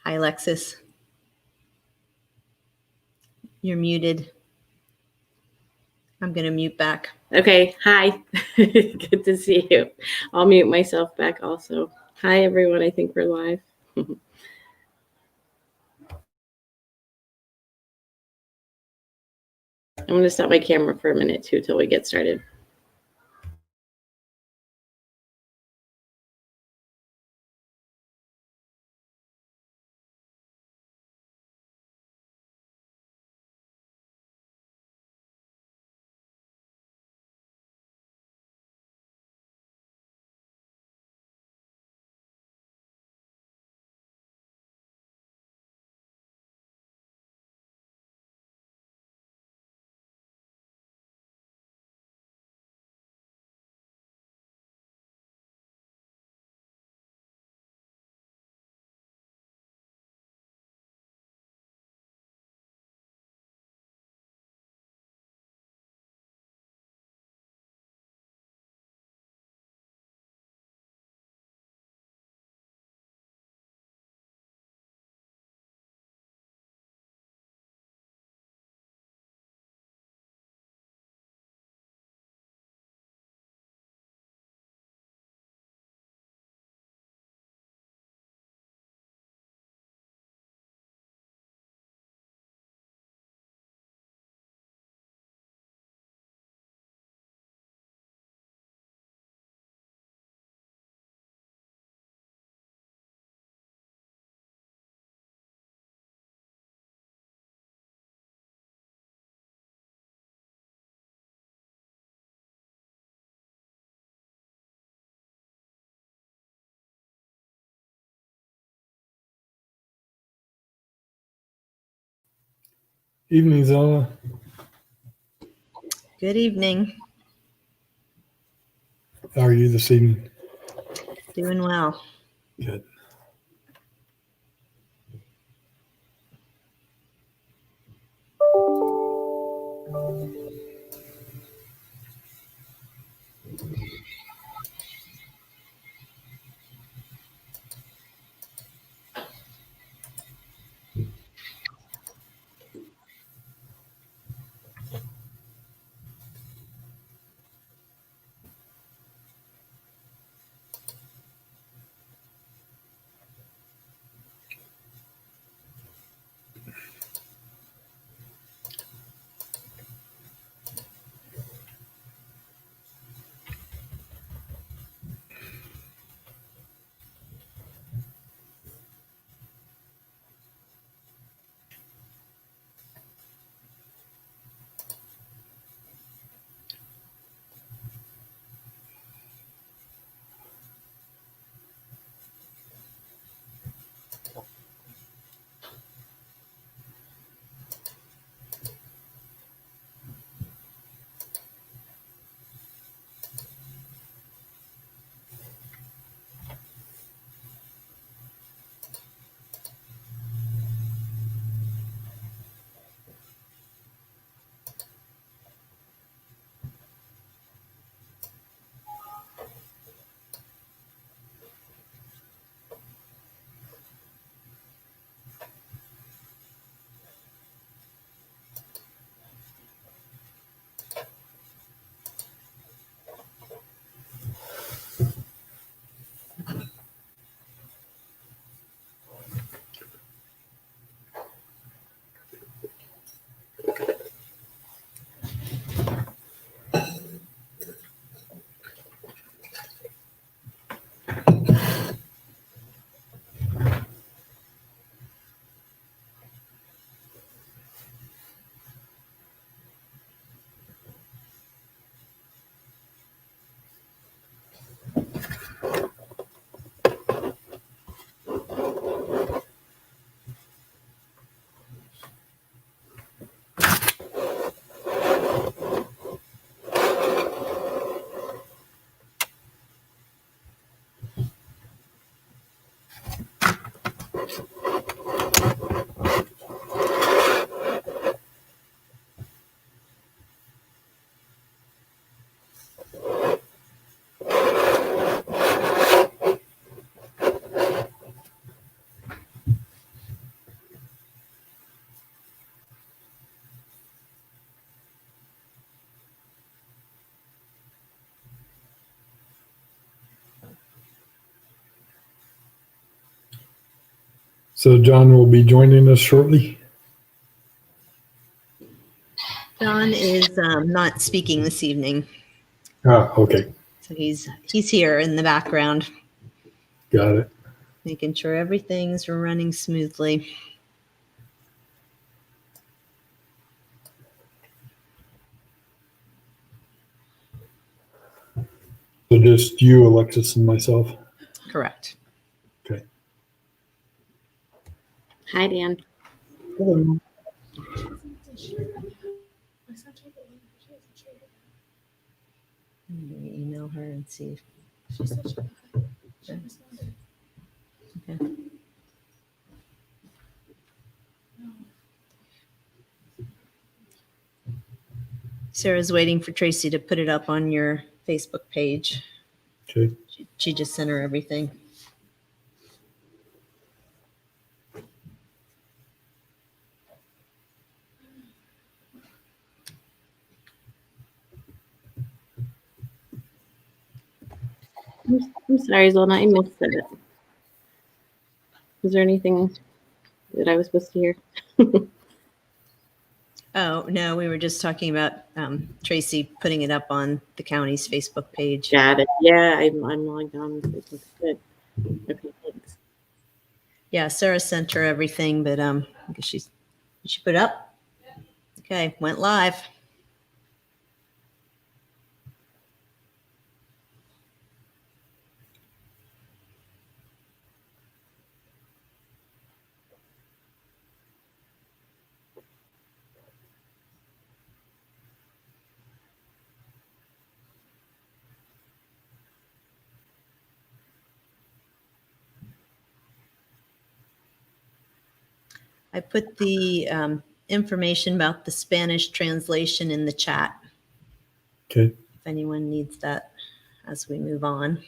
Hi, Alexis. You're muted. I'm going to mute back. Okay. Hi. Good to see you. I'll mute myself back also. Hi, everyone. I think we're live. I'm going to stop my camera for a minute, too, till we get started. Evening, Zola. Good evening. How are you this evening? Doing well. Good. So John will be joining us shortly. John is not speaking this evening, Ah, okay. so he's here in the background, Got it. making sure everything's running smoothly. So just you, Alexis, and myself. Correct. Okay. Hi, Dan. Hello. I'm gonna email her and see if okay. Sarah's waiting for Tracy to put it up on your Facebook page. Okay. She just sent her everything. I'm sorry, Zolna. I missed it. Was there anything that I was supposed to hear? Oh, no, we were just talking about Tracy putting it up on the county's Facebook page. Got it. Yeah, I'm logged on. It looks good. Okay, thanks. Yeah, Sarah sent her everything, but I guess did she put it up? Okay, went live. I put the information about the Spanish translation in the chat Okay. if anyone needs that as we move on.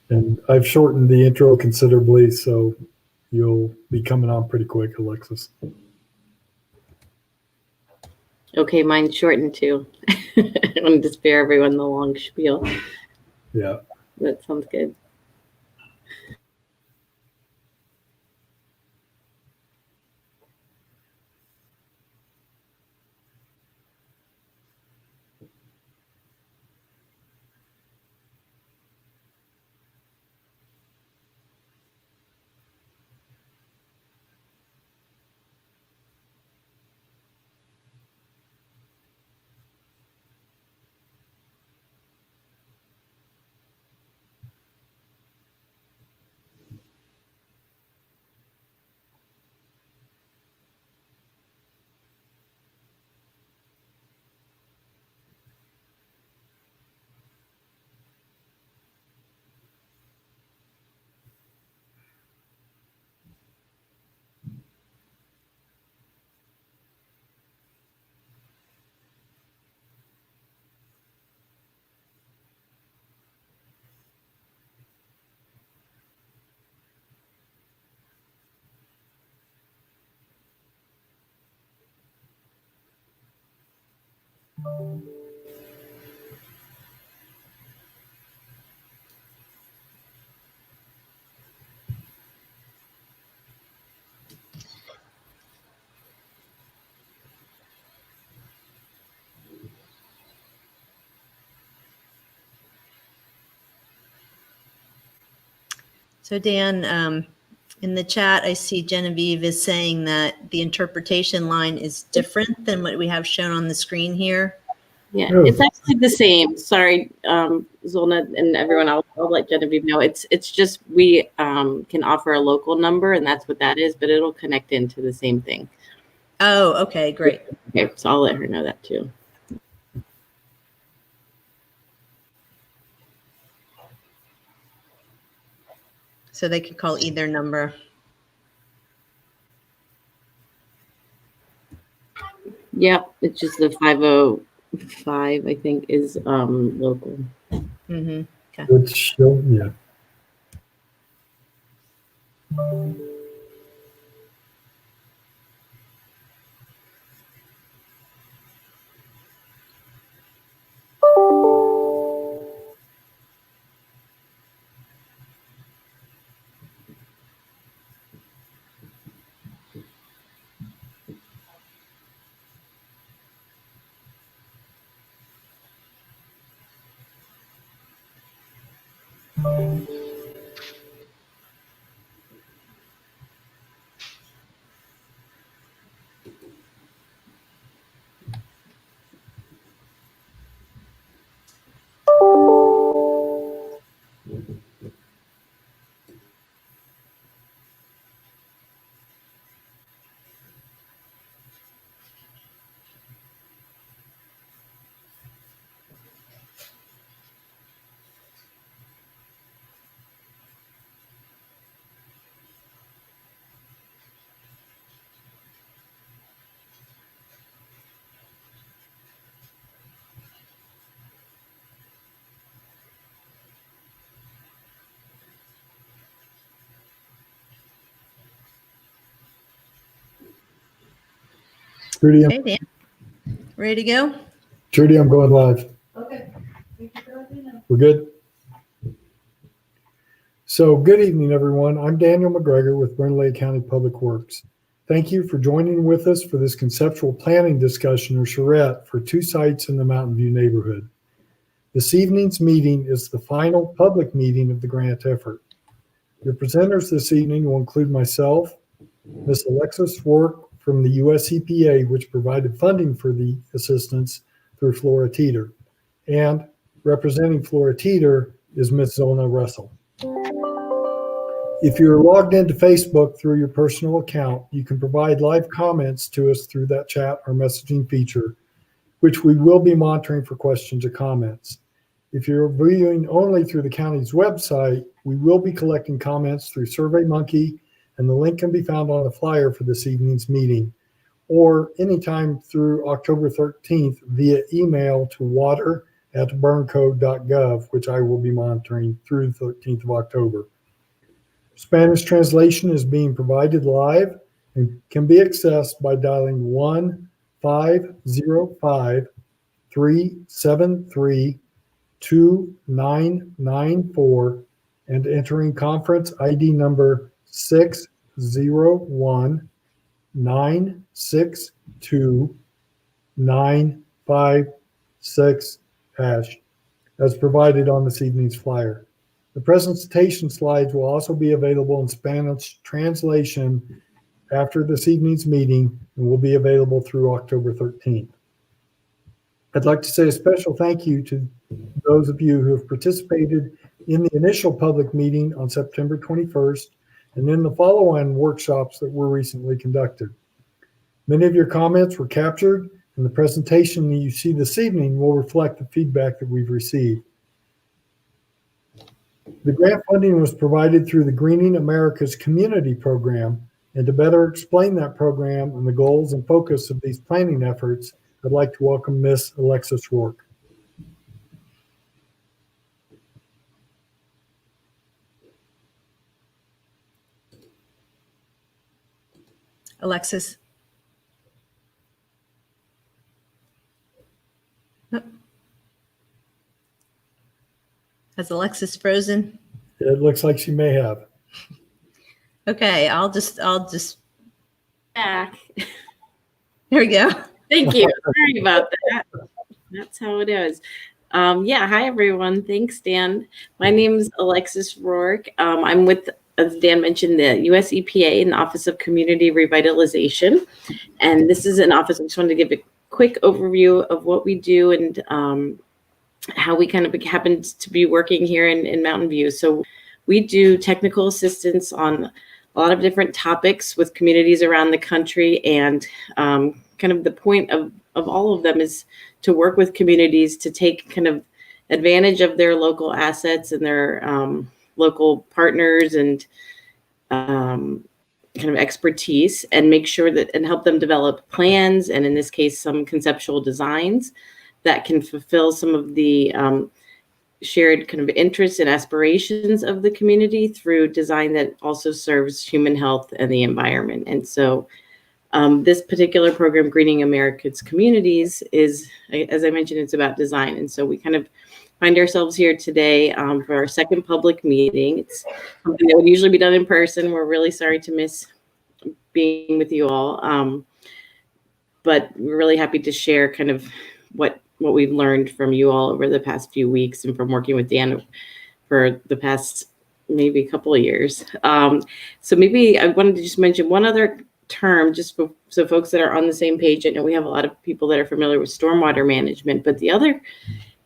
And I've shortened the intro considerably, so you'll be coming on pretty quick, Alexis. Okay, mine's shortened too. I wanted to spare everyone the long spiel. Yeah. That sounds good. So Dan, in the chat, I see Genevieve is saying that the interpretation line is different than what we have shown on the screen here. Yeah, Oh. it's actually the same. Sorry, Zolna and everyone. I'll let Genevieve know. It's just we can offer a local number, and that's what that is. But it'll connect into the same thing. Oh, okay, great. Okay, so I'll let her know that too. So they could call either number. Yep, it's just the 505. I think is local. Mm-hmm. It's still, yeah. Trudy, Okay, Dan. Ready to go? Trudy, I'm going live. Okay. We're good? So good evening, everyone. I'm Daniel McGregor with Brindle Lake County Public Works. Thank you for joining with us for this conceptual planning discussion or charrette for 2 sites in the Mountain View neighborhood. This evening's meeting is the final public meeting of the grant effort. Your presenters this evening will include myself, Ms. Alexis Work from the US EPA, which provided funding for the assistance through Flora Teeter. And representing Flora Teeter is Ms. Zolna Russell. If you're logged into Facebook through your personal account, you can provide live comments to us through that chat or messaging feature, which we will be monitoring for questions or comments. If you're viewing only through the county's website, we will be collecting comments through SurveyMonkey, and the link can be found on the flyer for this evening's meeting, or anytime through October 13th via email to water@burncode.gov, which I will be monitoring through the 13th of October. Spanish translation is being provided live and can be accessed by dialing 1-505-373-2994 and entering conference ID number 601-962-956# as provided on this evening's flyer. The presentation slides will also be available in Spanish translation after this evening's meeting and will be available through October 13th. I'd like to say a special thank you to those of you who have participated in the initial public meeting on September 21st and in the follow-on workshops that were recently conducted. Many of your comments were captured, and the presentation that you see this evening will reflect the feedback that we've received. The grant funding was provided through the Greening America's Community Program, and to better explain that program and the goals and focus of these planning efforts, I'd like to welcome Ms. Alexis Rourke. Alexis. Oh. Has Alexis frozen? It looks like she may have. Okay, I'll just Back. there we go. Thank you. Sorry about that. That's how it is. Yeah, hi everyone. Thanks, Dan. My name is Alexis Rourke. I'm with, as Dan mentioned, the US EPA in the Office of Community Revitalization. And this is an office, I just wanted to give a quick overview of what we do and how we kind of happened to be working here in Mountain View. So we do technical assistance on a lot of different topics with communities around the country. And kind of the point of all of them is to work with communities to take kind of advantage of their local assets and their local partners and kind of expertise, and make sure that and help them develop plans, and in this case some conceptual designs that can fulfill some of the shared kind of interests and aspirations of the community through design that also serves human health and the environment. And so this particular program, Greening America's Communities, is, as I mentioned, it's about design. And so we kind of find ourselves here today for our second public meeting. It's something that would usually be done in person. We're really sorry to miss being with you all. But we're really happy to share kind of what we've learned from you all over the past few weeks and from working with Dan for the past maybe a couple of years. So maybe I wanted to just mention one other term, just so folks that are on the same page. I know we have a lot of people that are familiar with stormwater management, but the other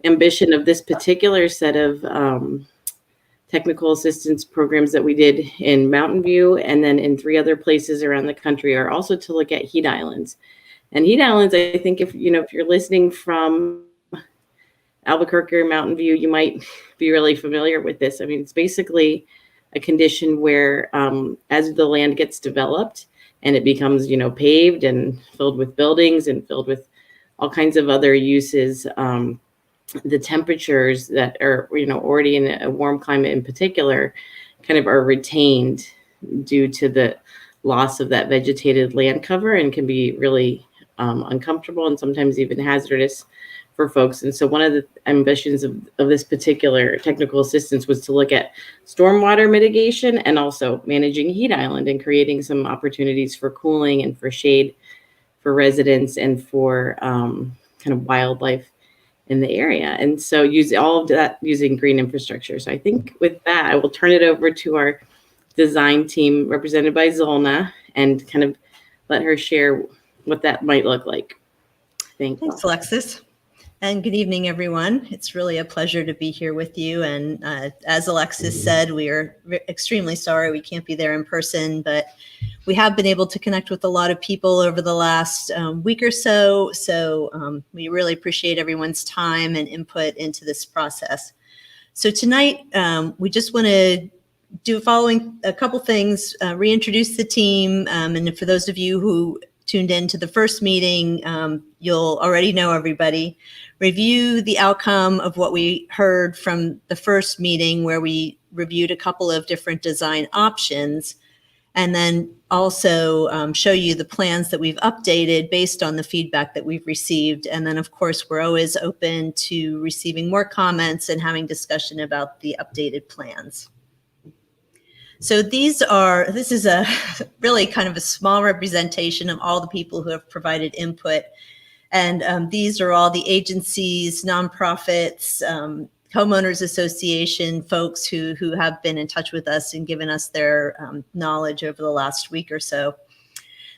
ambition of this particular set of technical assistance programs that we did in Mountain View and then in 3 other places around the country are also to look at heat islands. And heat islands, I think if you're listening from Albuquerque or Mountain View, you might be really familiar with this. I mean, it's basically a condition where as the land gets developed and it becomes, paved and filled with buildings and filled with all kinds of other uses, the temperatures that are, already in a warm climate in particular, kind of are retained due to the loss of that vegetated land cover and can be really uncomfortable and sometimes even hazardous for folks. And so one of the ambitions of this particular technical assistance was to look at stormwater mitigation and also managing heat island and creating some opportunities for cooling and for shade for residents and for kind of wildlife in the area. And so use all of that using green infrastructure. So I think with that, I will turn it over to our design team represented by Zolna and kind of let her share what that might look like. Thanks, Alexis. And good evening, everyone. It's really a pleasure to be here with you. And as Alexis said, we are extremely sorry we can't be there in person, but we have been able to connect with a lot of people over the last week or so. So we really appreciate everyone's time and input into this process. So tonight, we just want to do a couple things, reintroduce the team. And for those of you who tuned in to the first meeting, you'll already know everybody. Review the outcome of what we heard from the first meeting where we reviewed a couple of different design options, and then also show you the plans that we've updated based on the feedback that we've received. And then of course, we're always open to receiving more comments and having discussion about the updated plans. So this is a really kind of a small representation of all the people who have provided input. And these are all the agencies, nonprofits, homeowners association folks who have been in touch with us and given us their knowledge over the last week or so.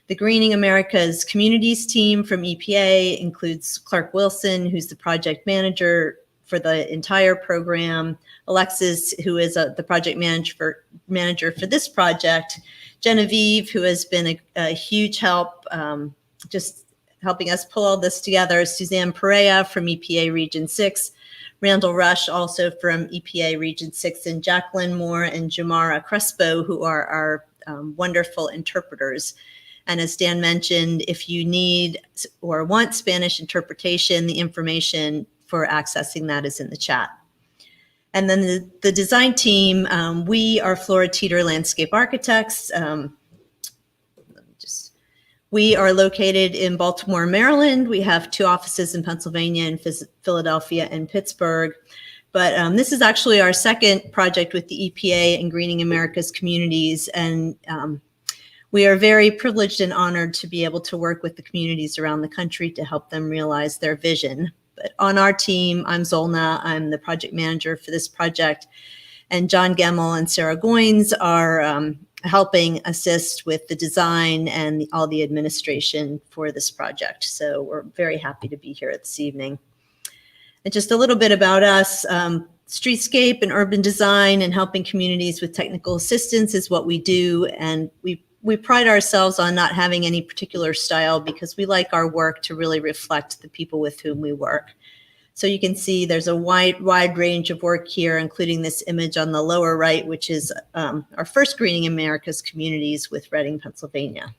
The Greening America's Communities team from EPA includes Clark Wilson, who's the project manager for the entire program, Alexis, who is the project manager for this project, Genevieve, who has been a huge help, just helping us pull all this together, Suzanne Perea from EPA Region 6, Randall Rush also from EPA Region 6, and Jacqueline Moore and Jamara Crespo, who are our wonderful interpreters. And as Dan mentioned, if you need or want Spanish interpretation, the information for accessing that is in the chat. And then the design team, we are Flora Teeter Landscape Architects. We are located in Baltimore, Maryland. We have 2 offices in Pennsylvania and Philadelphia and Pittsburgh. But this is actually our second project with the EPA and Greening America's Communities. And we are very privileged and honored to be able to work with the communities around the country to help them realize their vision. But on our team, I'm Zolna. I'm the project manager for this project. And John Gemmel and Sarah Goins are helping assist with the design and all the administration for this project. So we're very happy to be here this evening. And just a little bit about us. Streetscape and urban design and helping communities with technical assistance is what we do. And we pride ourselves on not having any particular style because we like our work to really reflect the people with whom we work. So you can see there's a wide range of work here, including this image on the lower right, which is our first Greening America's Communities with Reading, Pennsylvania.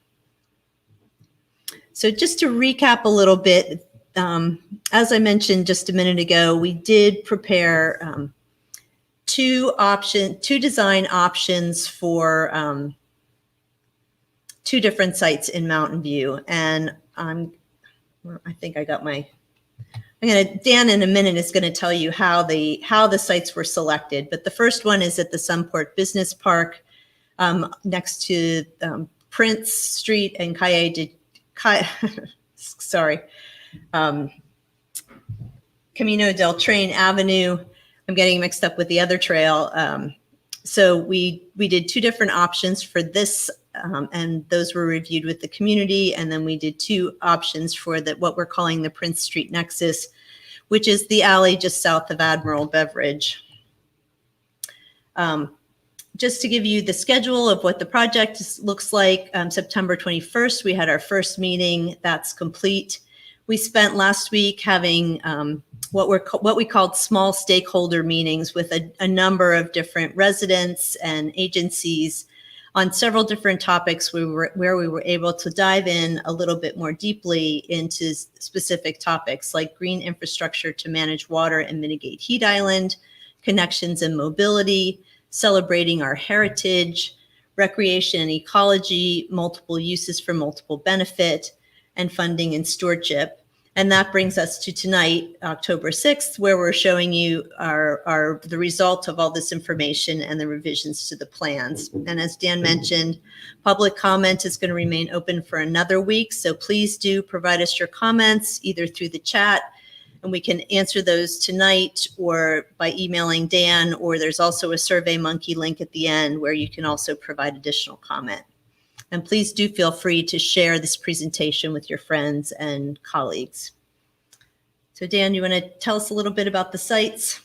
So just to recap a little bit, as I mentioned just a minute ago, we did prepare two design options for two different sites in Mountain View. And I think I got Dan in a minute is going to tell you how the sites were selected. But the first one is at the Sunport Business Park next to Prince Street and Camino del Train Avenue. I'm getting mixed up with the other trail. So we did two different options for this, and those were reviewed with the community. And then we did two options for what we're calling the Prince Street Nexus, which is the alley just south of Admiral Beveridge. Just to give you the schedule of what the project looks like, September 21st, we had our first meeting. That's complete. We spent last week having what we called small stakeholder meetings with a number of different residents and agencies on several different topics where we were able to dive in a little bit more deeply into specific topics like green infrastructure to manage water and mitigate heat island, connections and mobility, celebrating our heritage, recreation and ecology, multiple uses for multiple benefit, and funding and stewardship. And that brings us to tonight, October 6th, where we're showing you the result of all this information and the revisions to the plans. And as Dan mentioned, public comment is going to remain open for another week. So please do provide us your comments either through the chat, and we can answer those tonight or by emailing Dan, or there's also a SurveyMonkey link at the end where you can also provide additional comment. And please do feel free to share this presentation with your friends and colleagues. So Dan, you want to tell us a little bit about the sites?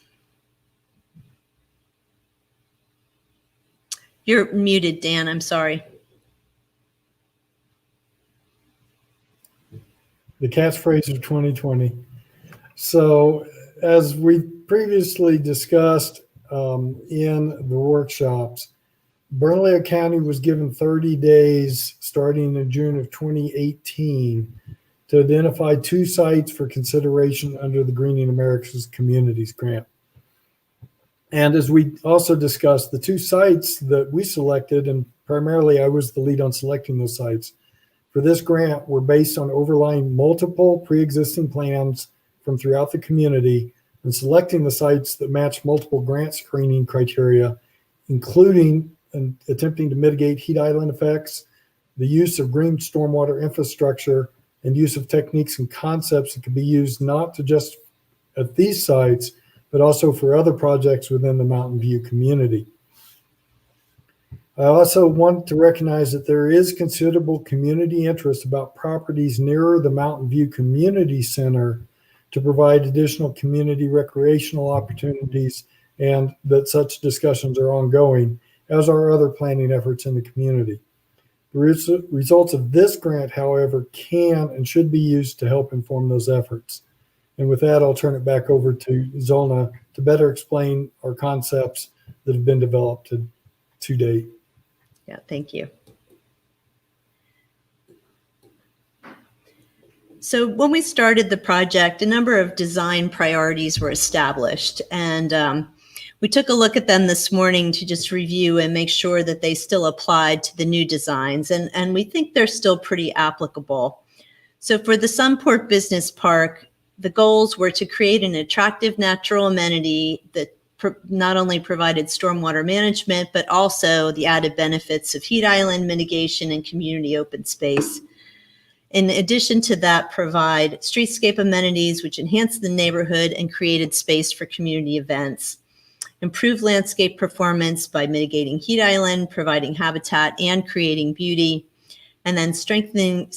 You're muted, Dan, I'm sorry. The catchphrase of 2020. So as we previously discussed in the workshops, Bernalillo County was given 30 days starting in June of 2018 to identify two sites for consideration under the Greening America's Communities grant. And as we also discussed, the two sites that we selected, and primarily I was the lead on selecting those sites for this grant, were based on overlying multiple pre-existing plans from throughout the community and selecting the sites that match multiple grant screening criteria, including and attempting to mitigate heat island effects, the use of green stormwater infrastructure, and use of techniques and concepts that can be used not to just at these sites, but also for other projects within the Mountain View community. I also want to recognize that there is considerable community interest about properties nearer the Mountain View Community Center to provide additional community recreational opportunities, and that such discussions are ongoing, as are other planning efforts in the community. The results of this grant, however, can and should be used to help inform those efforts. And with that, I'll turn it back over to Zolna to better explain our concepts that have been developed to date. Yeah, thank you. So when we started the project, a number of design priorities were established, and we took a look at them this morning to just review and make sure that they still applied to the new designs, and we think they're still pretty applicable. So for the Sunport Business Park, the goals were to create an attractive natural amenity that not only provided stormwater management, but also the added benefits of heat island mitigation and community open space. In addition to that, provide streetscape amenities which enhance the neighborhood and created space for community events. Improve landscape performance by mitigating heat island, providing habitat, and creating beauty. And then strengthening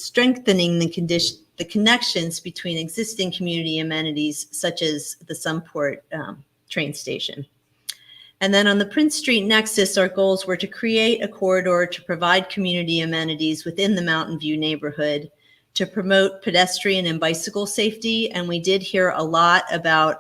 the connections between existing community amenities, such as the Sunport train station. And then on the Prince Street Nexus, our goals were to create a corridor to provide community amenities within the Mountain View neighborhood, to promote pedestrian and bicycle safety. And we did hear a lot about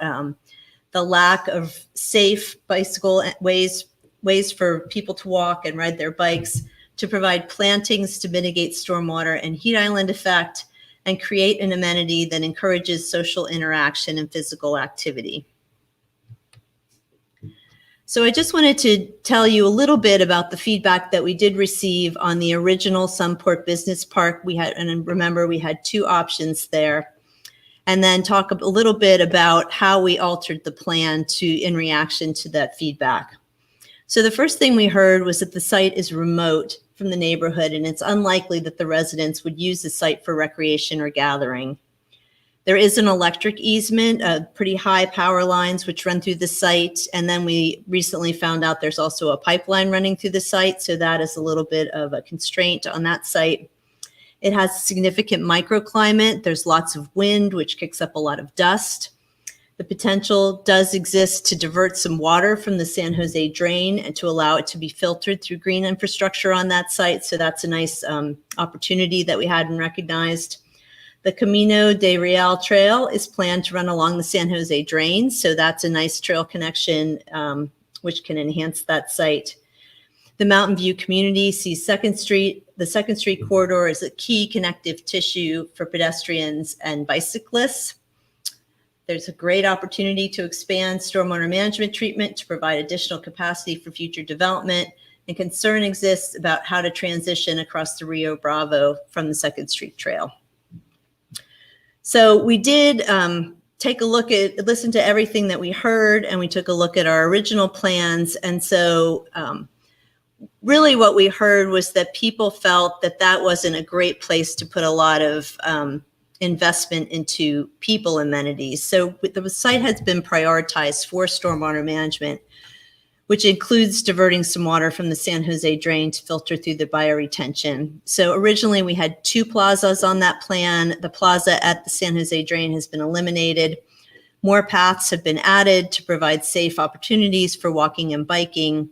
the lack of safe bicycle ways for people to walk and ride their bikes, to provide plantings to mitigate stormwater and heat island effect, and create an amenity that encourages social interaction and physical activity. So I just wanted to tell you a little bit about the feedback that we did receive on the original Sunport Business Park. And remember, we had two options there. And then talk a little bit about how we altered the plan in reaction to that feedback. So the first thing we heard was that the site is remote from the neighborhood, and it's unlikely that the residents would use the site for recreation or gathering. There is an electric easement, pretty high power lines which run through the site. And then we recently found out there's also a pipeline running through the site. So that is a little bit of a constraint on that site. It has significant microclimate. There's lots of wind, which kicks up a lot of dust. The potential does exist to divert some water from the San Jose drain and to allow it to be filtered through green infrastructure on that site. So that's a nice opportunity that we hadn't recognized. The Camino de Real Trail is planned to run along the San Jose drain. So that's a nice trail connection, which can enhance that site. The Mountain View community sees the 2nd Street corridor is a key connective tissue for pedestrians and bicyclists. There's a great opportunity to expand stormwater management treatment to provide additional capacity for future development, and concern exists about how to transition across the Rio Bravo from the 2nd Street Trail. So we did listen to everything that we heard, and we took a look at our original plans. And so really what we heard was that people felt that that wasn't a great place to put a lot of investment into people amenities. So the site has been prioritized for stormwater management, which includes diverting some water from the San Jose drain to filter through the bioretention. So originally we had 2 plazas on that plan. The plaza at the San Jose drain has been eliminated. More paths have been added to provide safe opportunities for walking and biking.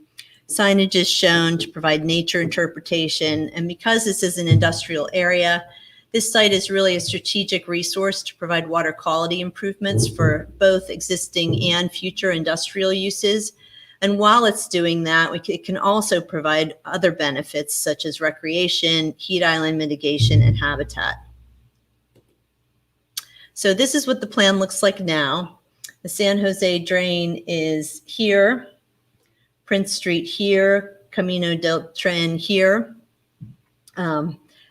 Signage is shown to provide nature interpretation. And because this is an industrial area, this site is really a strategic resource to provide water quality improvements for both existing and future industrial uses. And while it's doing that, it can also provide other benefits such as recreation, heat island mitigation, and habitat. So this is what the plan looks like now. The San Jose drain is here, Prince Street here, Camino del Tren here.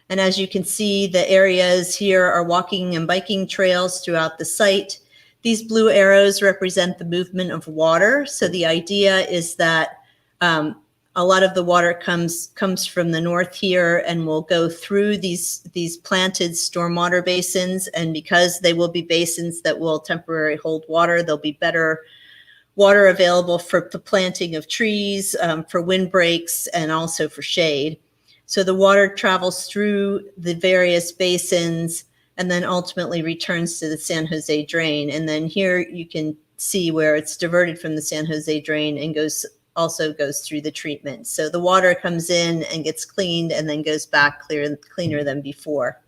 And as you can see, the areas here are walking and biking trails throughout the site. These blue arrows represent the movement of water. So the idea is that a lot of the water comes from the north here and will go through these planted stormwater basins. And because they will be basins that will temporarily hold water, there'll be better water available for the planting of trees, for windbreaks, and also for shade. So the water travels through the various basins and then ultimately returns to the San Jose drain. And then here you can see where it's diverted from the San Jose drain and also goes through the treatment. So the water comes in and gets cleaned and then goes back cleaner than before.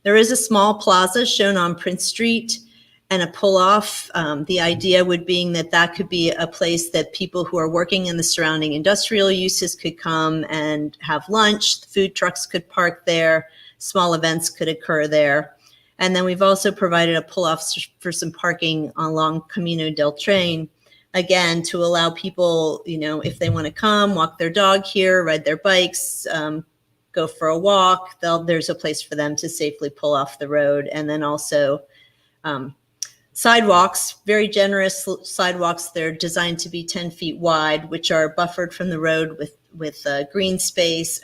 There is a small plaza shown on Prince Street and a pull-off. The idea would being that could be a place that people who are working in the surrounding industrial uses could come and have lunch. The food trucks could park there. Small events could occur there. And then we've also provided a pull-off for some parking along Camino del Tren, again, to allow people, if they want to come, walk their dog here, ride their bikes, go for a walk, there's a place for them to safely pull off the road. And then also sidewalks, very generous sidewalks. They're designed to be 10 feet wide, which are buffered from the road with green space,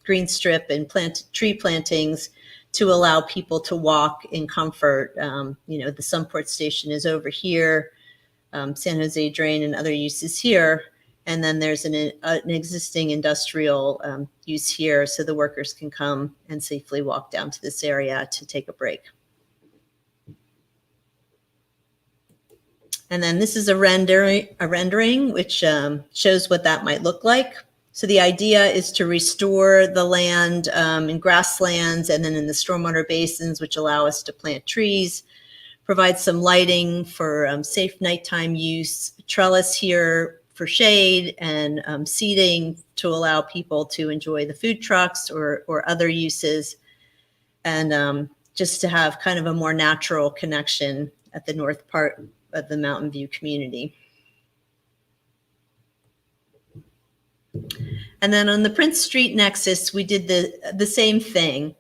green strip, and tree plantings to allow people to walk in comfort. The Sunport Station is over here, San Jose Drain and other uses here. And then there's an existing industrial use here, so the workers can come and safely walk down to this area to take a break. And then this is a rendering which shows what that might look like. So the idea is to restore the land in grasslands and then in the stormwater basins, which allow us to plant trees, provide some lighting for safe nighttime use, trellis here for shade, and seating to allow people to enjoy the food trucks or other uses, and just to have kind of a more natural connection at the north part of the Mountain View community. And then on the Prince Street Nexus, we did the same thing.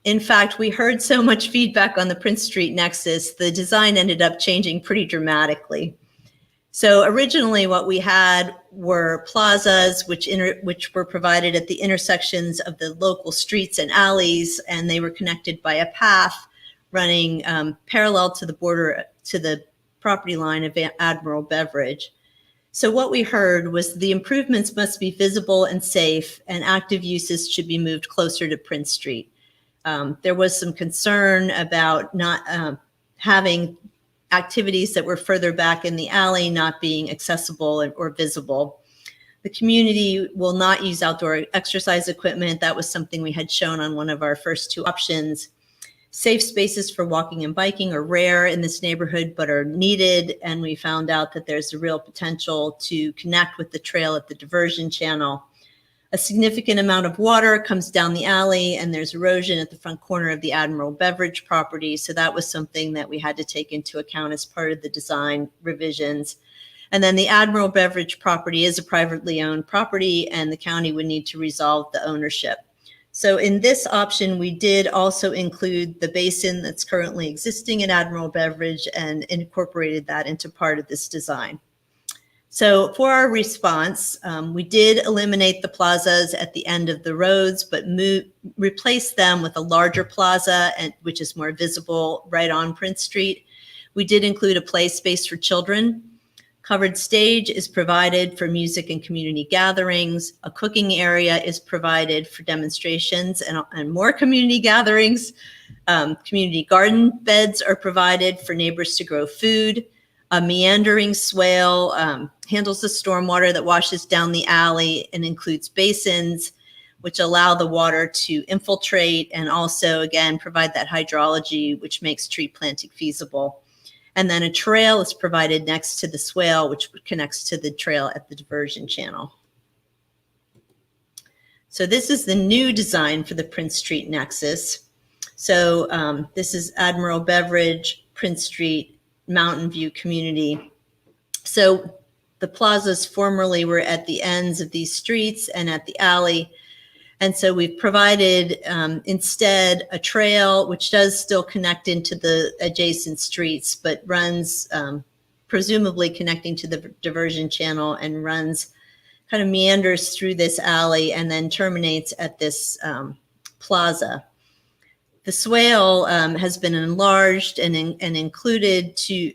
In fact, we heard so much feedback on the Prince Street Nexus, the design ended up changing pretty dramatically. So originally what we had were plazas which were provided at the intersections of the local streets and alleys, and they were connected by a path running parallel to the border, to the property line of Admiral Beverage. So what we heard was the improvements must be visible and safe, and active uses should be moved closer to Prince Street. There was some concern about not having activities that were further back in the alley not being accessible or visible. The community will not use outdoor exercise equipment. That was something we had shown on one of our first two options. Safe spaces for walking and biking are rare in this neighborhood, but are needed. And we found out that there's a real potential to connect with the trail at the diversion channel. A significant amount of water comes down the alley, and there's erosion at the front corner of the Admiral Beverage property. So that was something that we had to take into account as part of the design revisions. And then the Admiral Beverage property is a privately owned property, and the county would need to resolve the ownership. So in this option, we did also include the basin that's currently existing in Admiral Beverage and incorporated that into part of this design. So for our response, we did eliminate the plazas at the end of the roads, but replace them with a larger plaza, which is more visible right on Prince Street. We did include a play space for children. Covered stage is provided for music and community gatherings. A cooking area is provided for demonstrations and more community gatherings. Community garden beds are provided for neighbors to grow food. A meandering swale handles the stormwater that washes down the alley and includes basins, which allow the water to infiltrate and also, again, provide that hydrology, which makes tree planting feasible. And then a trail is provided next to the swale, which connects to the trail at the diversion channel. So this is the new design for the Prince Street Nexus. So this is Admiral Beverage, Prince Street, Mountain View community. So the plazas formerly were at the ends of these streets and at the alley. And so we've provided instead a trail, which does still connect into the adjacent streets, but runs presumably connecting to the diversion channel and runs, kind of meanders through this alley and then terminates at this plaza. The swale has been enlarged and included to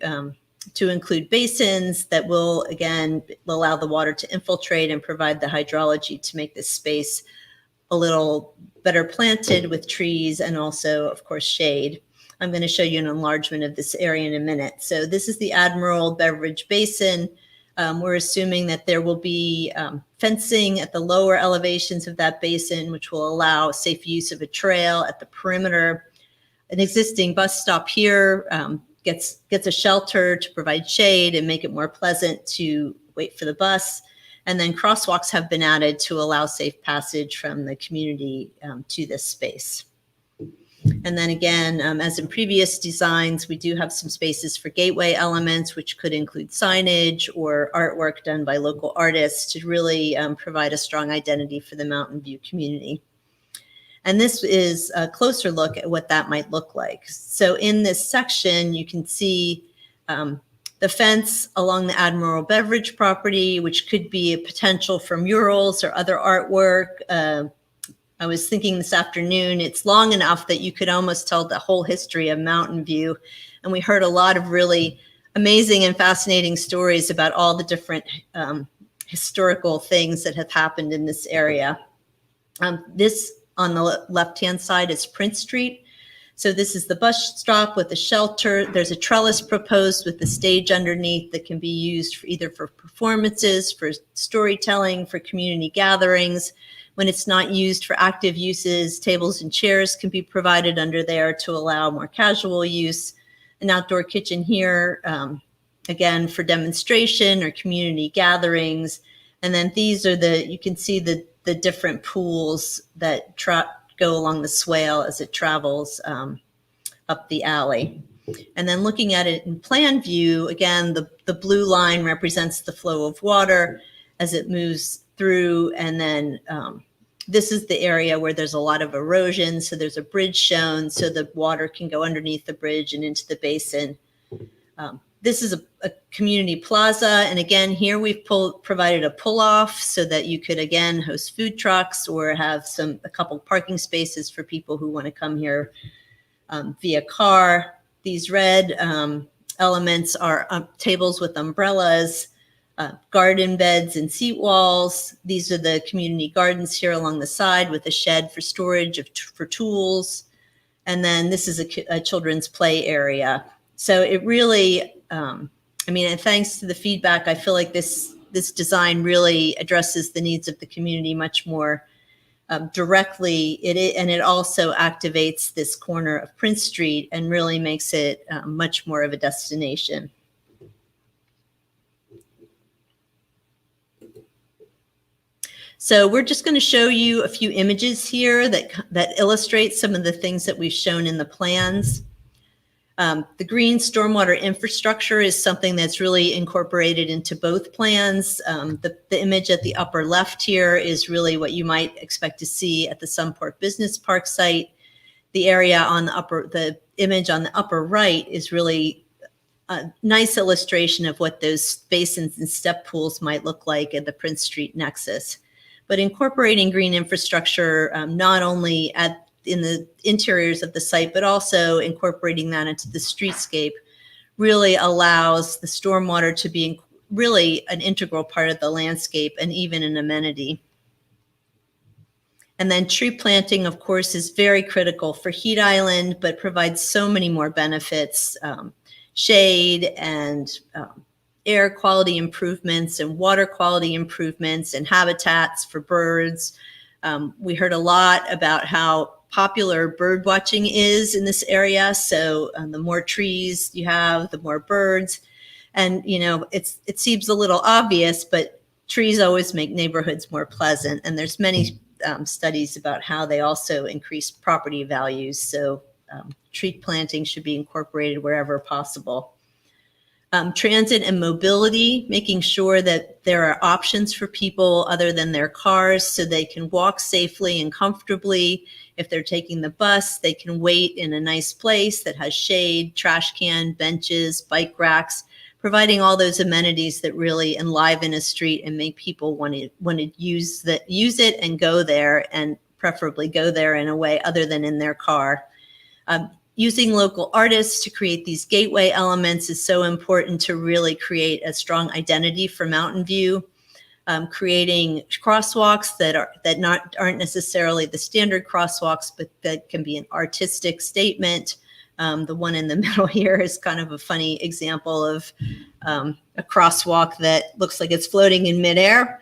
include basins that will, again, allow the water to infiltrate and provide the hydrology to make this space a little better planted with trees and also, of course, shade. I'm going to show you an enlargement of this area in a minute. So this is the Admiral Beverage Basin. We're assuming that there will be fencing at the lower elevations of that basin, which will allow safe use of a trail at the perimeter. An existing bus stop here gets a shelter to provide shade and make it more pleasant to wait for the bus. And then crosswalks have been added to allow safe passage from the community to this space. And then again, as in previous designs, we do have some spaces for gateway elements, which could include signage or artwork done by local artists to really provide a strong identity for the Mountain View community. And this is a closer look at what that might look like. So in this section, you can see the fence along the Admiral Beverage property, which could be a potential for murals or other artwork, I was thinking this afternoon, it's long enough that you could almost tell the whole history of Mountain View. And we heard a lot of really amazing and fascinating stories about all the different historical things that have happened in this area. This on the left-hand side is Prince Street. So this is the bus stop with the shelter. There's a trellis proposed with the stage underneath that can be used for either for performances, for storytelling, for community gatherings. When it's not used for active uses, tables and chairs can be provided under there to allow more casual use. An outdoor kitchen here, again, for demonstration or community gatherings. And then these are you can see the different pools that go along the swale as it travels up the alley. And then looking at it in plan view, again, the blue line represents the flow of water as it moves through. And then this is the area where there's a lot of erosion. So there's a bridge shown so the water can go underneath the bridge and into the basin. This is a community plaza. And again, here we've provided a pull-off so that you could, again, host food trucks or have a couple parking spaces for people who want to come here via car. These red elements are tables with umbrellas, garden beds and seat walls. These are the community gardens here along the side with a shed for storage for tools. And then this is a children's play area. So it really, and thanks to the feedback, I feel like this design really addresses the needs of the community much more directly. And it also activates this corner of Prince Street and really makes it much more of a destination. So we're just going to show you a few images here that illustrate some of the things that we've shown in the plans. The green stormwater infrastructure is something that's really incorporated into both plans. The image at the upper left here is really what you might expect to see at the Sunport Business Park site. The area on the image on the upper right is really a nice illustration of what those basins and step pools might look like at the Prince Street nexus. But incorporating green infrastructure, not only in the interiors of the site, but also incorporating that into the streetscape really allows the stormwater to be really an integral part of the landscape and even an amenity. And then tree planting, of course, is very critical for Heat Island, but provides so many more benefits, shade and air quality improvements and water quality improvements and habitats for birds. We heard a lot about how popular bird watching is in this area. So the more trees you have, the more birds. And, it seems a little obvious, but trees always make neighborhoods more pleasant. And there's many studies about how they also increase property values. So tree planting should be incorporated wherever possible. Transit and mobility, making sure that there are options for people other than their cars so they can walk safely and comfortably. If they're taking the bus, they can wait in a nice place that has shade, trash can, benches, bike racks, providing all those amenities that really enliven a street and make people want to use it and go there, and preferably go there in a way other than in their car. Using local artists to create these gateway elements is so important to really create a strong identity for Mountain View. Creating crosswalks that aren't necessarily the standard crosswalks, but that can be an artistic statement. The one in the middle here is kind of a funny example of a crosswalk that looks like it's floating in midair.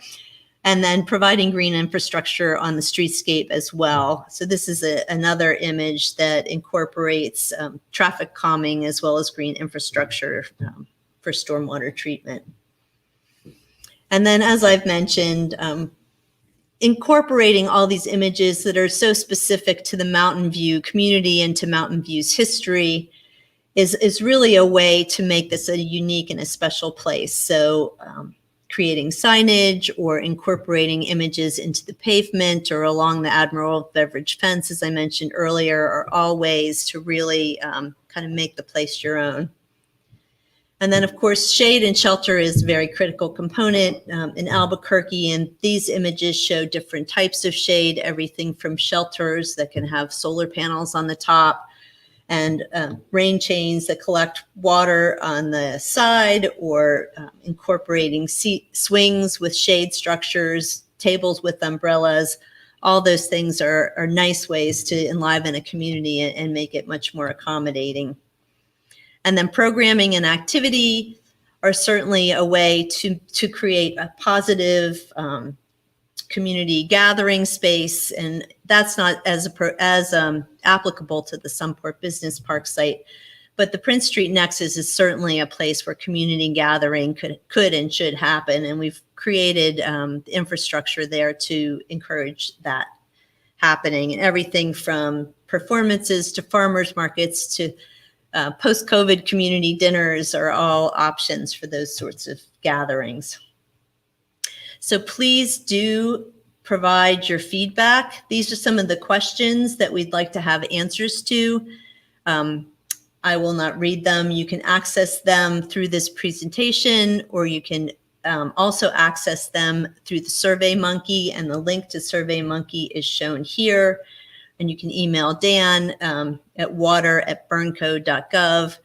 And then providing green infrastructure on the streetscape as well. So this is another image that incorporates traffic calming as well as green infrastructure for stormwater treatment. And then, as I've mentioned, incorporating all these images that are so specific to the Mountain View community and to Mountain View's history is really a way to make this a unique and a special place. So creating signage or incorporating images into the pavement or along the Admiral Beveridge fence, as I mentioned earlier, are all ways to really kind of make the place your own. And then, of course, shade and shelter is a very critical component in Albuquerque. And these images show different types of shade, everything from shelters that can have solar panels on the top and rain chains that collect water on the side, or incorporating seat swings with shade structures, tables with umbrellas. All those things are nice ways to enliven a community and make it much more accommodating. And then programming and activity are certainly a way to create a positive community gathering space. And that's not as applicable to the Sunport Business Park site. But the Prince Street Nexus is certainly a place where community gathering could and should happen. And we've created infrastructure there to encourage that happening. And everything from performances to farmers markets to post-COVID community dinners are all options for those sorts of gatherings. So please do provide your feedback. These are some of the questions that we'd like to have answers to. I will not read them. You can access them through this presentation, or you can also access them through the SurveyMonkey, and the link to SurveyMonkey is shown here. And you can email Dan at water@burnco.gov.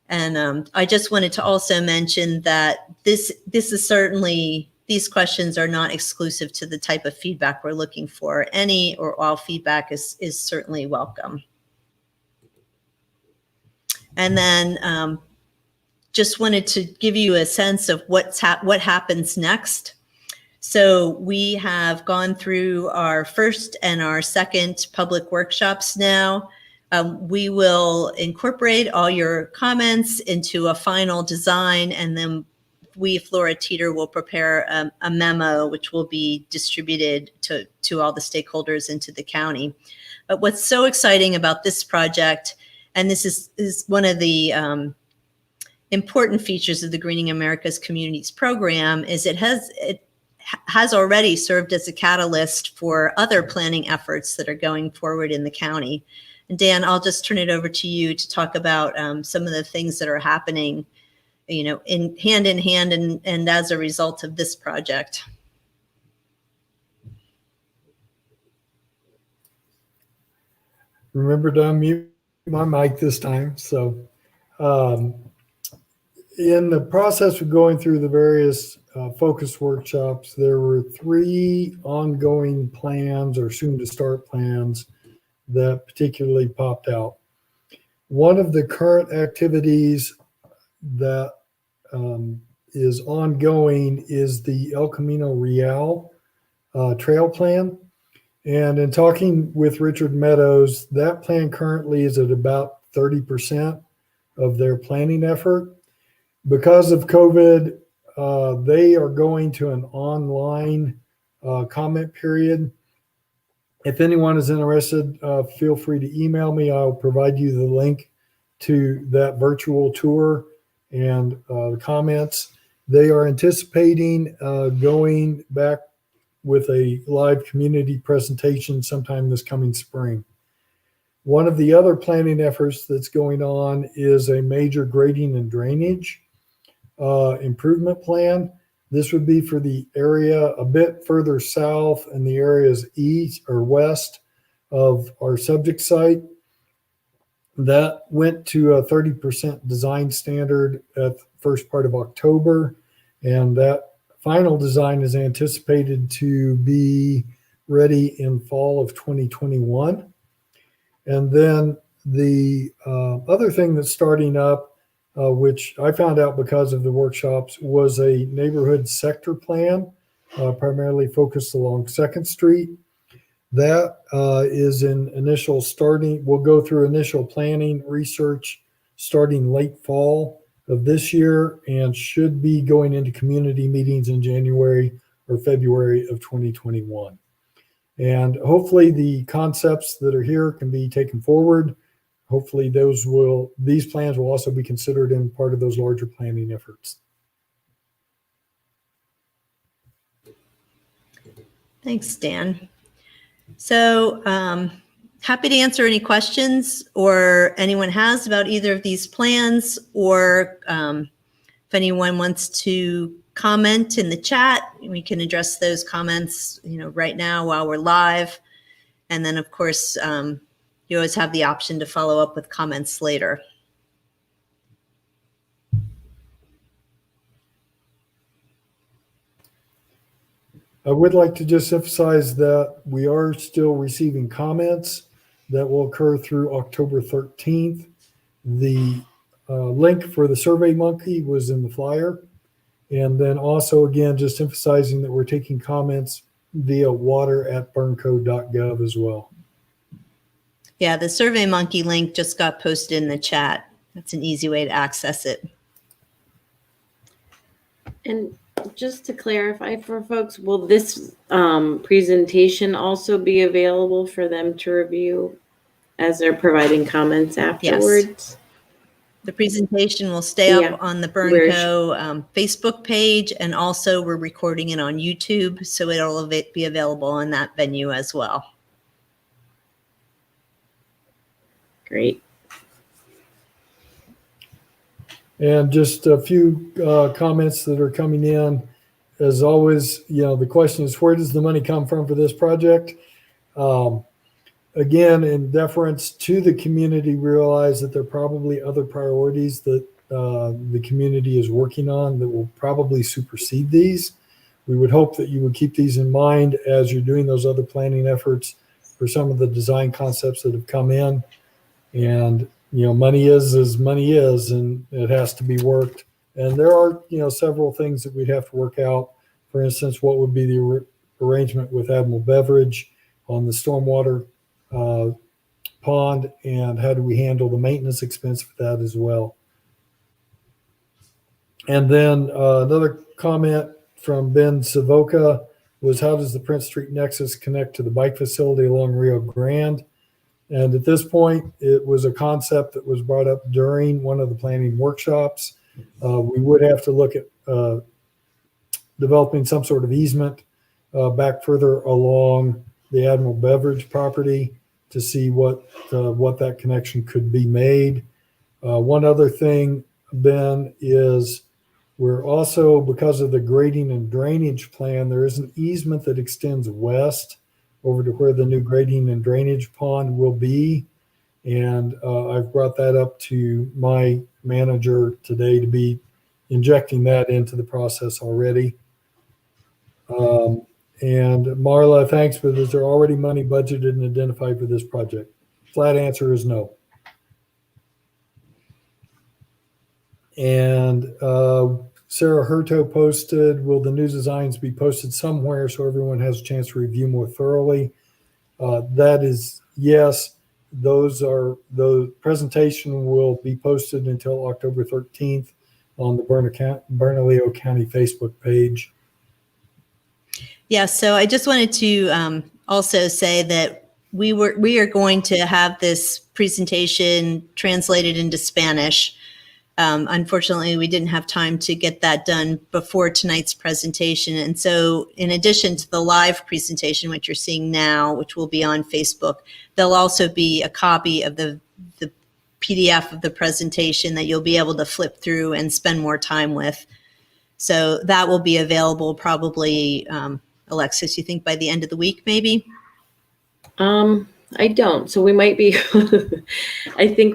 And I just wanted to also mention that this is certainly, these questions are not exclusive to the type of feedback we're looking for. Any or all feedback is certainly welcome. And then just wanted to give you a sense of what happens next. So we have gone through our first and our second public workshops now. We will incorporate all your comments into a final design, and then we, Flora Teeter, will prepare a memo which will be distributed to all the stakeholders into the county. But what's so exciting about this project, and this is one of the important features of the Greening America's Communities program, is it has already served as a catalyst for other planning efforts that are going forward in the county. And Dan, I'll just turn it over to you to talk about some of the things that are happening, in hand and as a result of this project. Remember to unmute my mic this time. So in the process of going through the various focus workshops, there were 3 ongoing plans or soon to start plans that particularly popped out. One of the current activities that is ongoing is the El Camino Real trail plan. And in talking with Richard Meadows, that plan currently is at about 30% of their planning effort. Because of COVID, they are going to an online comment period. If anyone is interested, feel free to email me. I'll provide you the link to that virtual tour and the comments. They are anticipating going back with a live community presentation sometime this coming spring. One of the other planning efforts that's going on is a major grading and drainage improvement plan. This would be for the area a bit further south and the areas east or west of our subject site. That went to a 30% design standard at the first part of October, and that final design is anticipated to be ready in fall of 2021. And then the other thing that's starting up, which I found out because of the workshops, was a neighborhood sector plan, primarily focused along 2nd Street. That is in initial starting. We'll go through initial planning research starting late fall of this year and should be going into community meetings in January or February of 2021. And hopefully the concepts that are here can be taken forward. Hopefully these plans will also be considered in part of those larger planning efforts. Thanks, Dan. So happy to answer any questions or anyone has about either of these plans, or If anyone wants to comment in the chat, we can address those comments, right now while we're live. And then, of course, you always have the option to follow up with comments later. I would like to just emphasize that we are still receiving comments that will occur through October 13th. The link for the Survey Monkey was in the flyer. And then also, again, just emphasizing that we're taking comments via water@burnco.gov as well. Yeah, the Survey Monkey link just got posted in the chat. That's an easy way to access it. And just to clarify for folks, will this presentation also be available for them to review as they're providing comments afterwards? The presentation will stay Yeah. up on the BurnCo Facebook page, and also we're recording it on YouTube, so it'll be available on that venue as well. Great. And just a few comments that are coming in. As always, the question is, where does the money come from for this project? Again, in deference to the community, realize that there are probably other priorities that the community is working on that will probably supersede these. We would hope that you would keep these in mind as you're doing those other planning efforts for some of the design concepts that have come in. And, money is as money is, and it has to be worked. And there are, several things that we'd have to work out. For instance, what would be the arrangement with Admiral Beverage on the stormwater pond, and how do we handle the maintenance expense for that as well? And then another comment from Ben Savoca was, how does the Prince Street Nexus connect to the bike facility along Rio Grande? And at this point, it was a concept that was brought up during one of the planning workshops. We would have to look at developing some sort of easement back further along the Admiral Beverage property to see what that connection could be made. One other thing, Ben, is we're also, because of the grading and drainage plan, there is an easement that extends west over to where the new grading and drainage pond will be. And I've brought that up to my manager today to be injecting that into the process already. And Marla, thanks, but is there already money budgeted and identified for this project? Flat answer is no. And Sarah Hurto posted, will the new designs be posted somewhere so everyone has a chance to review more thoroughly? That is yes. The presentation will be posted until October 13th on the Bernalillo County Facebook page. Yeah, so I just wanted to also say that we are going to have this presentation translated into Spanish. Unfortunately, we didn't have time to get that done before tonight's presentation. And so in addition to the live presentation, which you're seeing now, which will be on Facebook, there'll also be a copy of the PDF of the presentation that you'll be able to flip through and spend more time with. So that will be available probably, Alexis, you think by the end of the week, maybe? I don't. So we might be, I think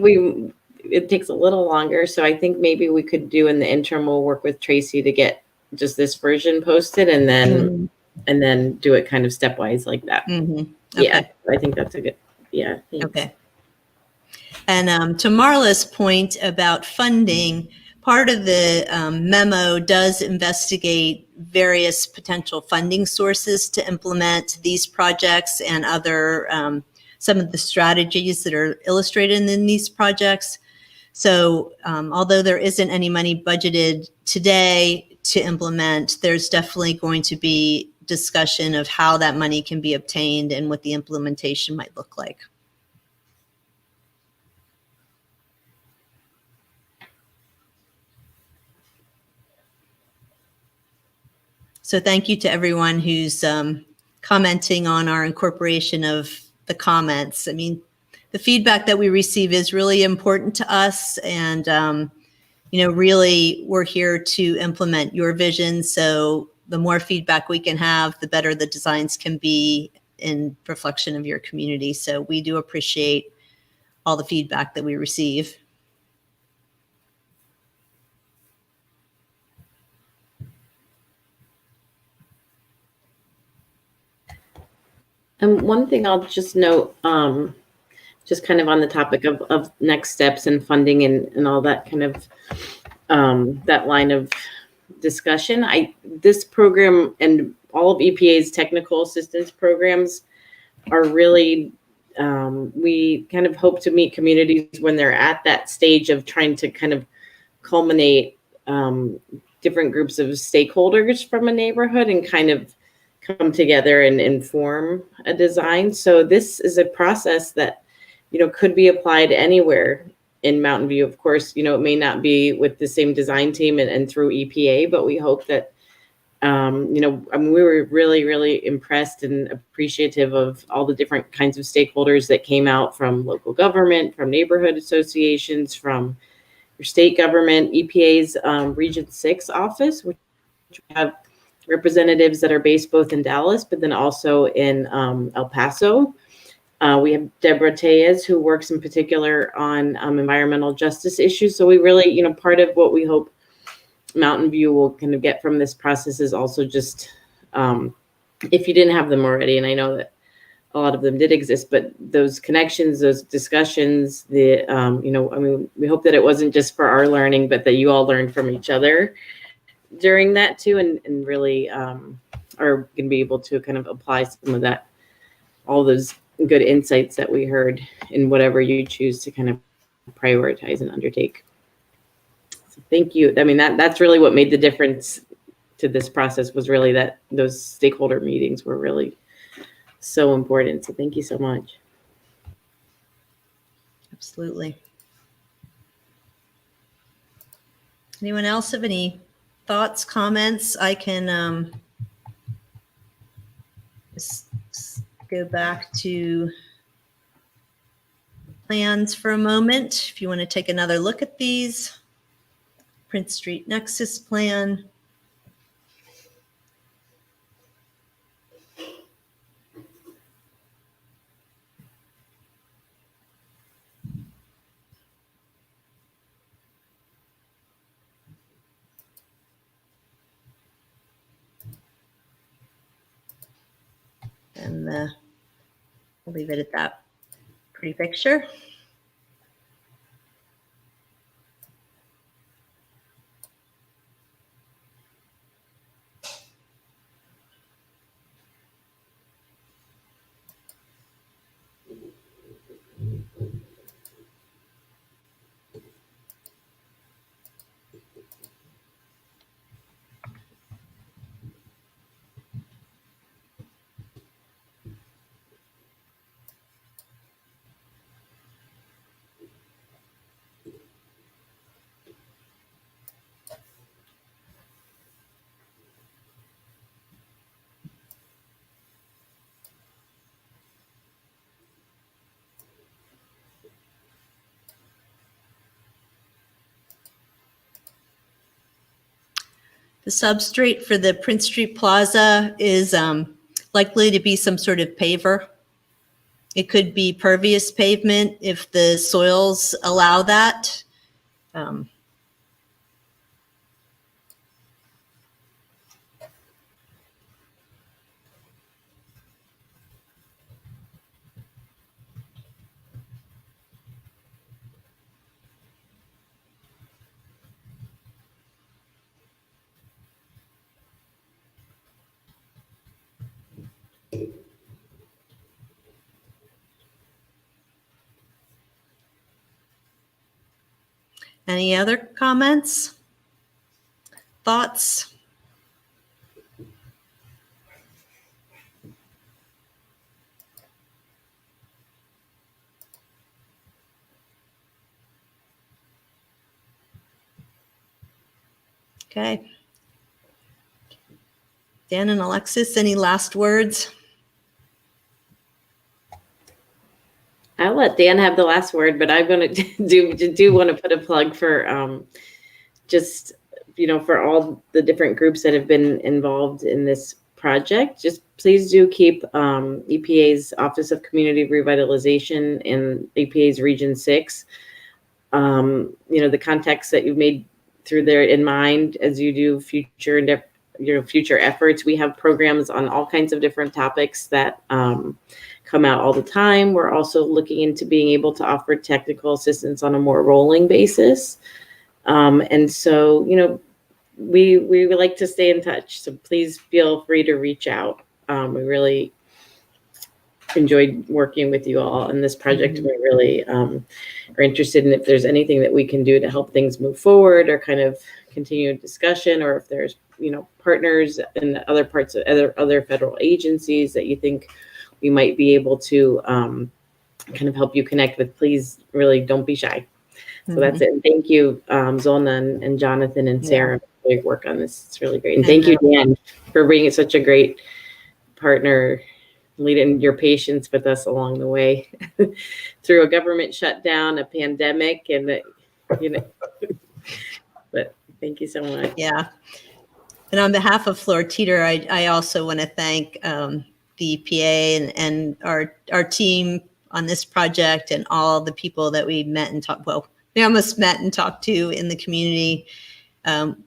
it takes a little longer. So I think maybe we could do in the interim, we'll work with Tracy to get just this version posted and then do it kind of stepwise like that. Mm-hmm. Okay. Yeah, I think that's a good, yeah. Thanks. Okay. And to Marla's point about funding, part of the memo does investigate various potential funding sources to implement these projects and other, some of the strategies that are illustrated in these projects. So although there isn't any money budgeted today to implement, there's definitely going to be discussion of how that money can be obtained and what the implementation might look like. So thank you to everyone who's commenting on our incorporation of the comments. I mean, the feedback that we receive is really important to us, and really we're here to implement your vision. So the more feedback we can have, the better the designs can be in reflection of your community. So we do appreciate all the feedback that we receive. And one thing I'll just note, just kind of on the topic of next steps and funding and all that kind of that line of discussion. This program and all of EPA's technical assistance programs are really, we kind of hope to meet communities when they're at that stage of trying to kind of culminate different groups of stakeholders from a neighborhood and kind of come together and inform a design. So this is a process that, could be applied anywhere in Mountain View. Of course, it may not be with the same design team and through EPA, but we hope that, we were really, really impressed and appreciative of all the different kinds of stakeholders that came out from local government, from neighborhood associations, from your state government, EPA's Region 6 office, which we have representatives that are based both in Dallas, but then also in El Paso. We have Deborah Tellez, who works in particular on environmental justice issues. So we really, part of what we hope Mountain View will kind of get from this process is also just, if you didn't have them already, and I know that a lot of them did exist, but those connections, those discussions, we hope that it wasn't just for our learning, but that you all learned from each other during that too, and really are going to be able to kind of apply some of that, all those good insights that we heard in whatever you choose to kind of prioritize and undertake. So thank you. I mean, that's really what made the difference to this process, was really that those stakeholder meetings were really so important. So thank you so much. Absolutely. Anyone else have any thoughts, comments? I can just go back to plans for a moment. If you want to take another look at these, Prince Street Nexus Plan. And we'll leave it at that pretty picture. The substrate for the Prince Street Plaza is likely to be some sort of paver. It could be pervious pavement if the soils allow that. Any other comments? Thoughts? Okay. Dan and Alexis, any last words? I'll let Dan have the last word, but I'm going to do want to put a plug for just, for all the different groups that have been involved in this project, just please do keep EPA's Office of Community Revitalization and EPA's Region 6, the contacts that you've made through there in mind as you do future efforts. We have programs on all kinds of different topics that come out all the time. We're also looking into being able to offer technical assistance on a more rolling basis. And so, we would like to stay in touch. So please feel free to reach out. We really enjoyed working with you all on this project. We really are interested in if there's anything that we can do to help things move forward or kind of continue discussion, or if there's, partners in other parts of other federal agencies that you think we might be able to kind of help you connect with, please really don't be shy. So that's it. And thank you, Zolna and Jonathan and Sarah for your work on this. It's really great. And thank you, Dan, for being such a great partner, leading your patience with us along the way through a government shutdown, a pandemic, and but thank you so much. Yeah. And on behalf of Floor Teeter, I also want to thank the EPA and our team on this project and all the people that we met and talked. Well, we almost met and talked to in the community.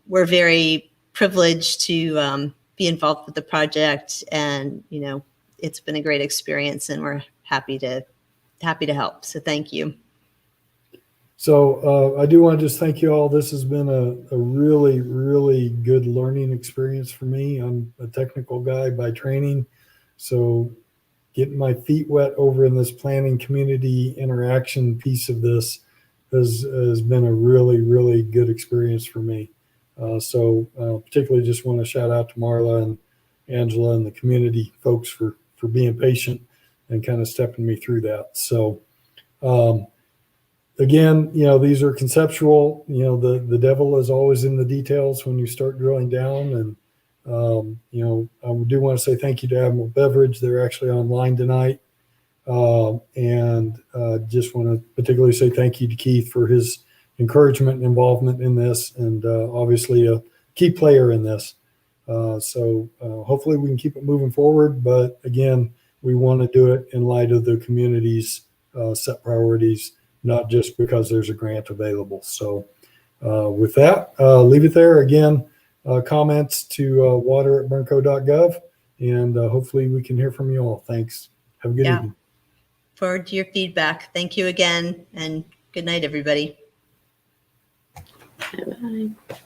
We're very privileged to be involved with the project, and it's been a great experience, and we're happy to help. So thank you. So I do want to just thank you all. This has been a really, really good learning experience for me. I'm a technical guy by training, so getting my feet wet over in this planning community interaction piece of this has been a really, really good experience for me. So particularly just want to shout out to Marla and Angela and the community folks for being patient and kind of stepping me through that. So again, these are conceptual. The devil is always in the details when you start drilling down. And I do want to say thank you to Admiral Beveridge. They're actually online tonight. And just want to particularly say thank you to Keith for his encouragement and involvement in this, and obviously a key player in this. So hopefully we can keep it moving forward. But again, we want to do it in light of the community's set priorities, not just because there's a grant available. So with that, leave it there. Again, comments to water@burnco.gov, and hopefully we can hear from you all. Thanks. Have a good evening. Forward to your feedback. Thank you again, and good night, everybody. Bye-bye.